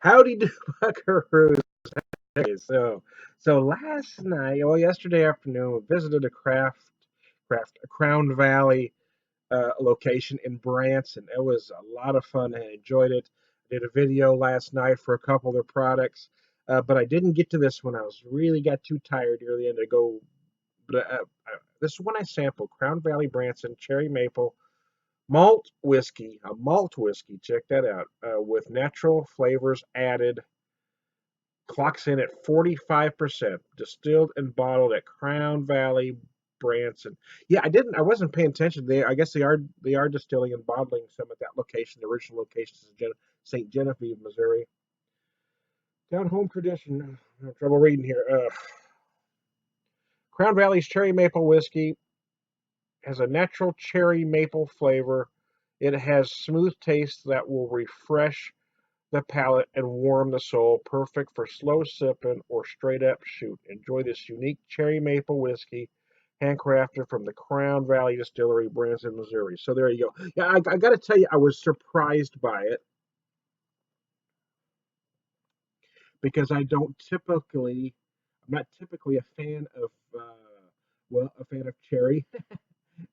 Howdy do, buckaroos. Hey, so last night, well, yesterday afternoon, we visited a Crown Valley location in Branson. It was a lot of fun. I enjoyed it. Did a video last night for a couple of their products, but I didn't get to this one. I was really got too tired near the end to go. But this one I sampled: Crown Valley Branson Cherry Maple malt whiskey. Check that out, with natural flavors added. Clocks in at 45%, distilled and bottled at Crown Valley, Branson. Yeah, I wasn't paying attention. I guess they are distilling and bottling some at that location. The original location is in St. Genevieve, Missouri. Down home tradition. I have trouble reading here. Crown Valley's cherry maple whiskey has a natural cherry maple flavor. It has smooth taste that will refresh the palate and warm the soul, perfect for slow sipping or straight up shoot. Enjoy this unique cherry maple whiskey, handcrafted from the Crown Valley Distillery, Branson, Missouri. So there you go. Yeah, I got to tell you, I was surprised by it because I'm not typically a fan of, a fan of cherry.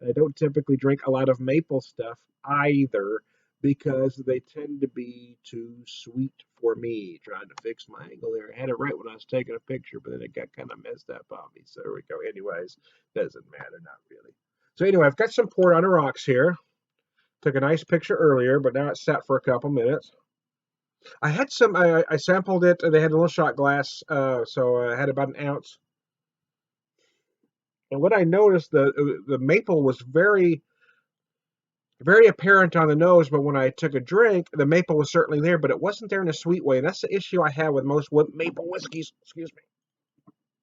I don't typically drink a lot of maple stuff either because they tend to be too sweet for me. Trying to fix my angle there. I had it right when I was taking a picture, but then it got kind of messed up on me. So there we go. Anyways, doesn't matter, not really. So anyway, I've got some port on the rocks here. Took a nice picture earlier, but now it's sat for a couple minutes. I had some. I sampled it. They had a little shot glass, so I had about an ounce. And what I noticed, the maple was very apparent on the nose, but when I took a drink, the maple was certainly there, but it wasn't there in a sweet way. And that's the issue I have with most maple whiskeys. Excuse me.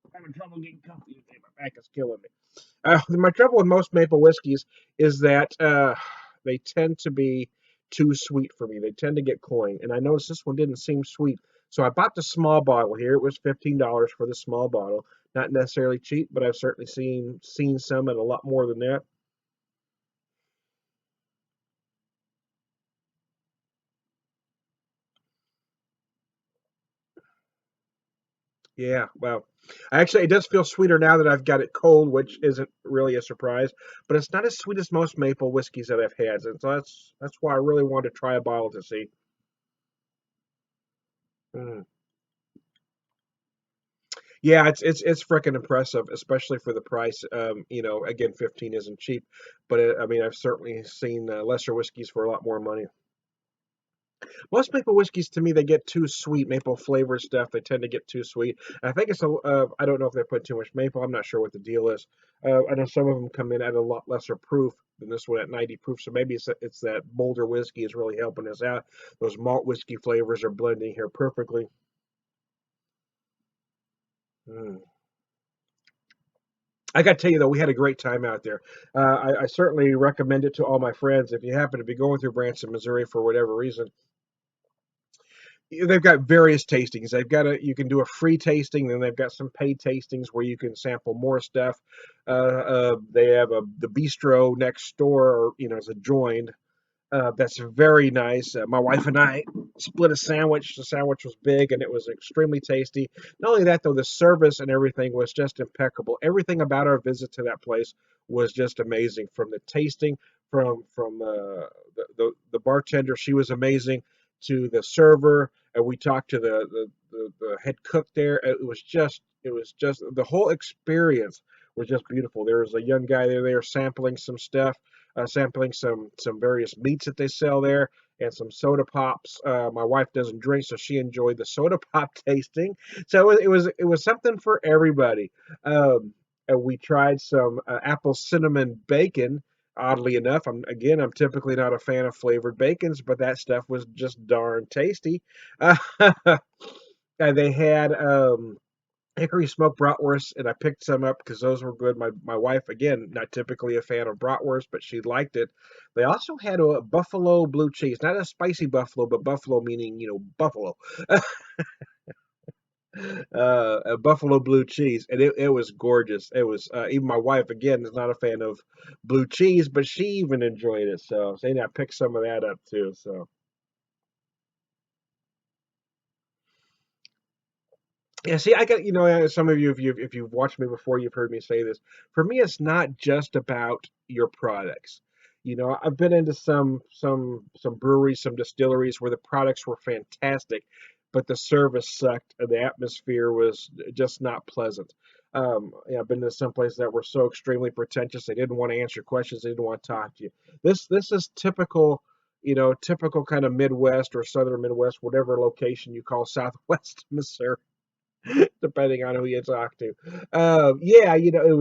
I'm having trouble getting comfy today. My back is killing me. My trouble with most maple whiskeys is that they tend to be too sweet for me. They tend to get cloying. And I noticed this one didn't seem sweet. So I bought the small bottle here. It was $15 for the small bottle. Not necessarily cheap, but I've certainly seen some at a lot more than that. Yeah, well, actually, it does feel sweeter now that I've got it cold, which isn't really a surprise. But it's not as sweet as most maple whiskeys that I've had, and so that's why I really wanted to try a bottle to see. Mm. Yeah, it's freaking impressive, especially for the price. Again, 15 isn't cheap, but I mean, I've certainly seen lesser whiskeys for a lot more money. Most maple whiskeys, to me, they get too sweet. Maple flavor stuff, they tend to get too sweet. I think I don't know if they put too much maple. I'm not sure what the deal is. I know some of them come in at a lot lesser proof than this one at 90 proof. So maybe it's that bolder whiskey is really helping us out. Those malt whiskey flavors are blending here perfectly. Mm. I got to tell you though, we had a great time out there. I certainly recommend it to all my friends. If you happen to be going through Branson, Missouri for whatever reason, they've got various tastings. You can do a free tasting, then they've got some paid tastings where you can sample more stuff. They have the bistro next door, or as a joined. That's very nice. My wife and I split a sandwich. The sandwich was big and it was extremely tasty. Not only that, though, the service and everything was just impeccable. Everything about our visit to that place was just amazing. From the tasting, from the bartender, she was amazing, to the server, and we talked to the head cook there. It was just the whole experience was just beautiful. There was a young guy there sampling some stuff, sampling some various meats that they sell there, and some soda pops. My wife doesn't drink, so she enjoyed the soda pop tasting. So it was something for everybody. And we tried some apple cinnamon bacon. Oddly enough, I'm typically not a fan of flavored bacons, but that stuff was just darn tasty. And they had hickory smoked bratwurst, and I picked some up because those were good. My wife, again, not typically a fan of bratwurst, but she liked it. They also had a buffalo blue cheese, not a spicy buffalo, but buffalo meaning buffalo. A buffalo blue cheese, and it was gorgeous. It was even my wife, again, is not a fan of blue cheese, but she even enjoyed it. So, I picked some of that up too. So Yeah, see, I got some of you, if you've watched me before, you've heard me say this. For me, it's not just about your products. I've been into some breweries, some distilleries where the products were fantastic, but the service sucked and the atmosphere was just not pleasant. Yeah, I've been to some places that were so extremely pretentious. They didn't want to answer questions. They didn't want to talk to you. This is typical, typical kind of Midwest or Southern Midwest, whatever location you call Southwest Missouri, depending on who you talk to. Yeah, it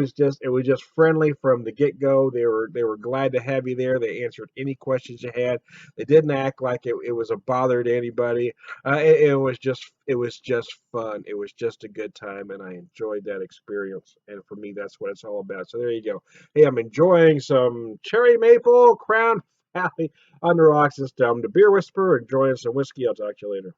was just friendly from the get go. They were glad to have you there. They answered any questions you had. They didn't act like it was a bother to anybody. It was just fun. It was just a good time, and I enjoyed that experience. And for me, that's what it's all about. So there you go. Hey, I'm enjoying some cherry maple Crown Valley on the rocks this time. The Beer Whisperer, enjoying some whiskey. I'll talk to you later.